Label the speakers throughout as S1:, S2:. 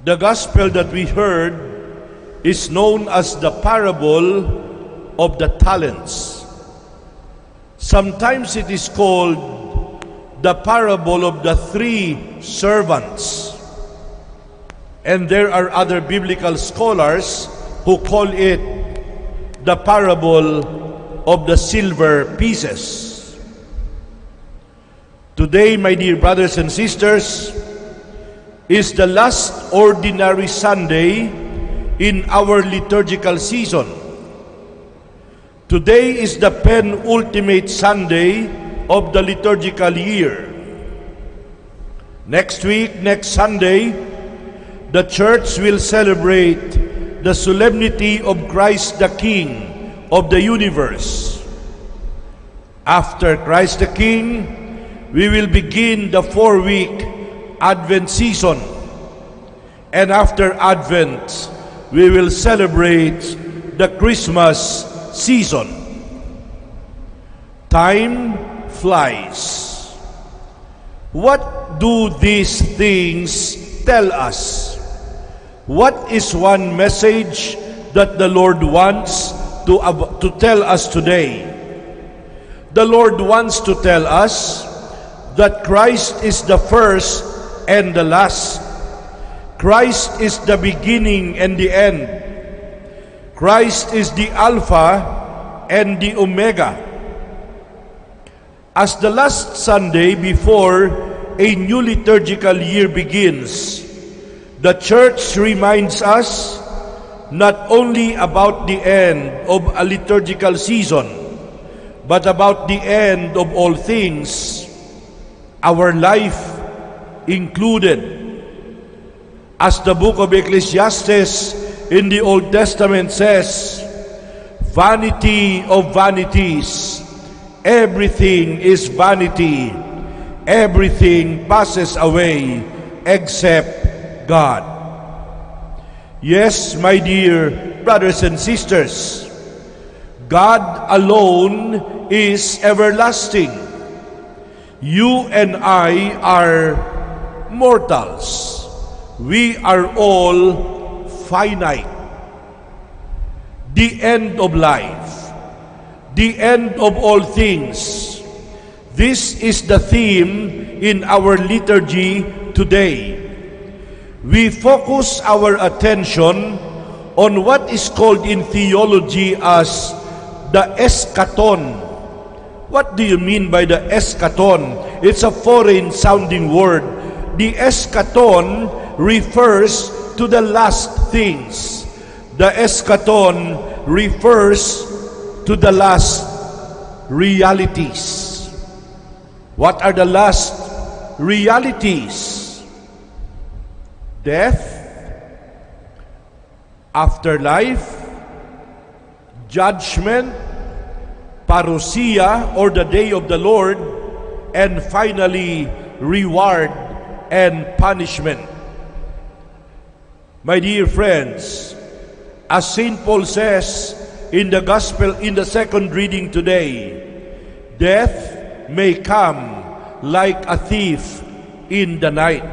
S1: The gospel that we heard is known as the parable of the talents. Sometimes it is called the parable of the 3 servants. And there are other biblical scholars who call it the parable of the silver pieces. Today, my dear brothers and sisters, is the last ordinary Sunday in our liturgical season. Today is the penultimate Sunday of the liturgical year. Next week, next Sunday, the Church will celebrate the solemnity of Christ the King of the universe. After Christ the King, we will begin the 4-week Advent season. And after Advent, we will celebrate the Christmas season. Time flies. What do these things tell us? What is one message that the Lord wants to tell us today? The Lord wants to tell us that Christ is the first and the last. Christ is the beginning and the end. Christ is the Alpha and the Omega. As the last Sunday before a new liturgical year begins, the Church reminds us not only about the end of a liturgical season, but about the end of all things, our life included. As the book of Ecclesiastes in the Old Testament says, vanity of vanities, everything is vanity, everything passes away except God. Yes, my dear brothers and sisters, God alone is everlasting. You and I are mortals. We are all finite. The end of life, the end of all things. This is the theme in our liturgy today. We focus our attention on what is called in theology as the eschaton. What do you mean by the eschaton? It's a foreign sounding word. The eschaton refers to the last things. The eschaton refers to the last realities. What are the last realities? Death, afterlife, judgment, parousia or the day of the Lord, and finally reward and punishment. My dear friends, as St. Paul says in the Gospel in the second reading today, death may come like a thief in the night.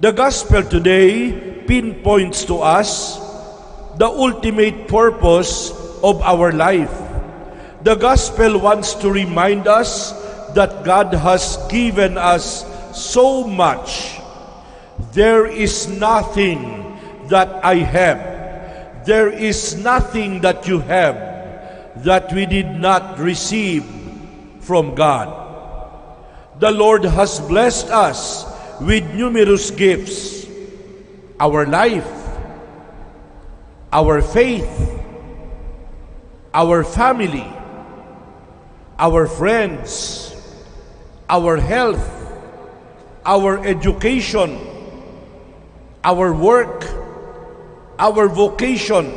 S1: The Gospel today pinpoints to us the ultimate purpose of our life. The Gospel wants to remind us that God has given us so much. There is nothing that I have, there is nothing that you have that we did not receive from God. The Lord has blessed us with numerous gifts: our life, our faith, our family, our friends, our health, our education, our work, our vocation,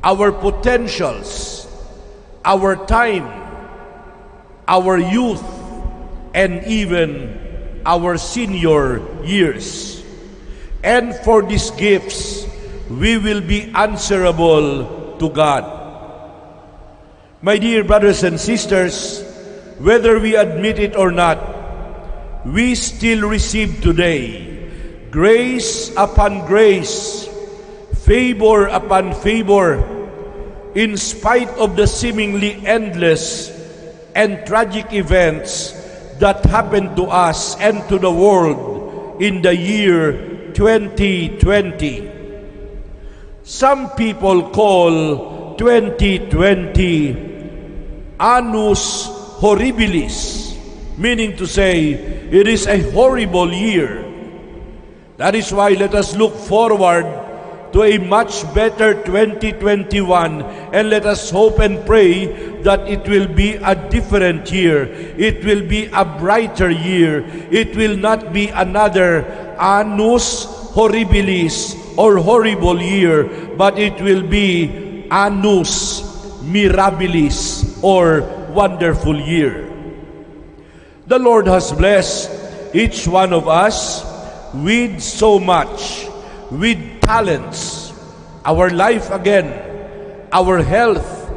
S1: our potentials, our time, our youth, and even our senior years. And for these gifts, we will be answerable to God. My dear brothers and sisters, whether we admit it or not, we still receive today grace upon grace, favor upon favor, in spite of the seemingly endless and tragic events that happened to us and to the world in the year 2020. Some people call 2020 annus horribilis, meaning to say it is a horrible year. That is why let us look forward to a much better 2021, and let us hope and pray that it will be a different year. It will be a brighter year. It will not be another annus horribilis or horrible year, but it will be annus mirabilis or wonderful year. The Lord has blessed each one of us with so much, with talents, our life again, our health,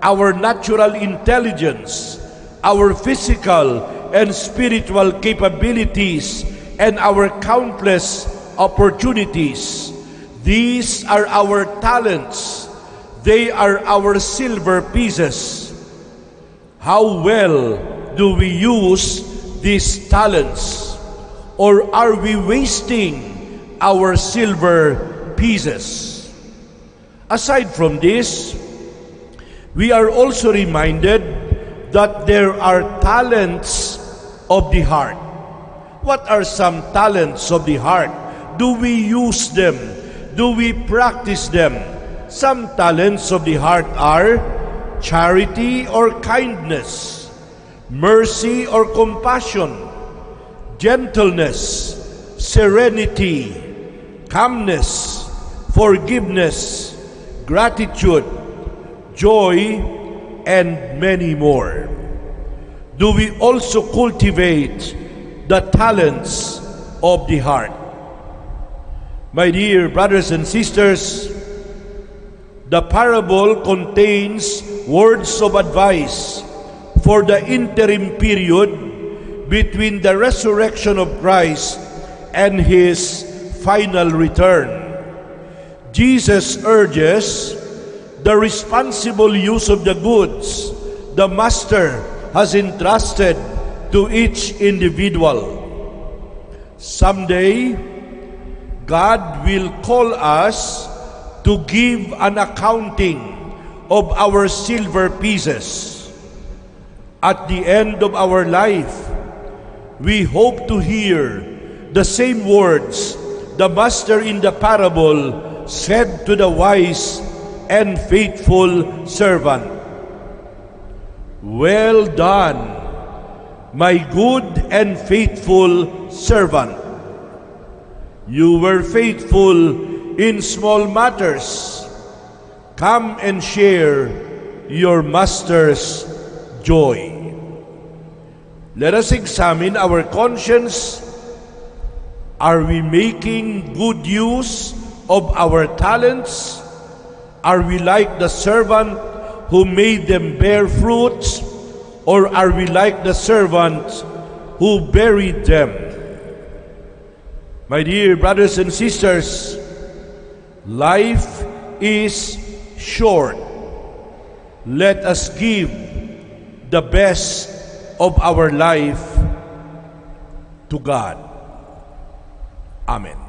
S1: our natural intelligence, our physical and spiritual capabilities, and our countless opportunities. These are our talents. They are our silver pieces. How well do we use these talents? Or are we wasting our silver pieces? Aside from this, we are also reminded that there are talents of the heart. What are some talents of the heart? Do we use them? Do we practice them? Some talents of the heart are charity or kindness, mercy or compassion, gentleness, serenity, calmness, forgiveness, gratitude, joy, and many more. Do we also cultivate the talents of the heart? My dear brothers and sisters, the parable contains words of advice for the interim period between the resurrection of Christ and His final return. Jesus urges the responsible use of the goods the Master has entrusted to each individual. Someday, God will call us to give an accounting of our silver pieces. At the end of our life, we hope to hear the same words the Master in the parable said to the wise and faithful servant. Well done, my good and faithful servant. You were faithful in small matters. Come and share your Master's joy. Let us examine our conscience. Are we making good use of our talents? Are we like the servant who made them bear fruits? Or are we like the servant who buried them? My dear brothers and sisters, life is short. Let us give the best of our life to God. Amen.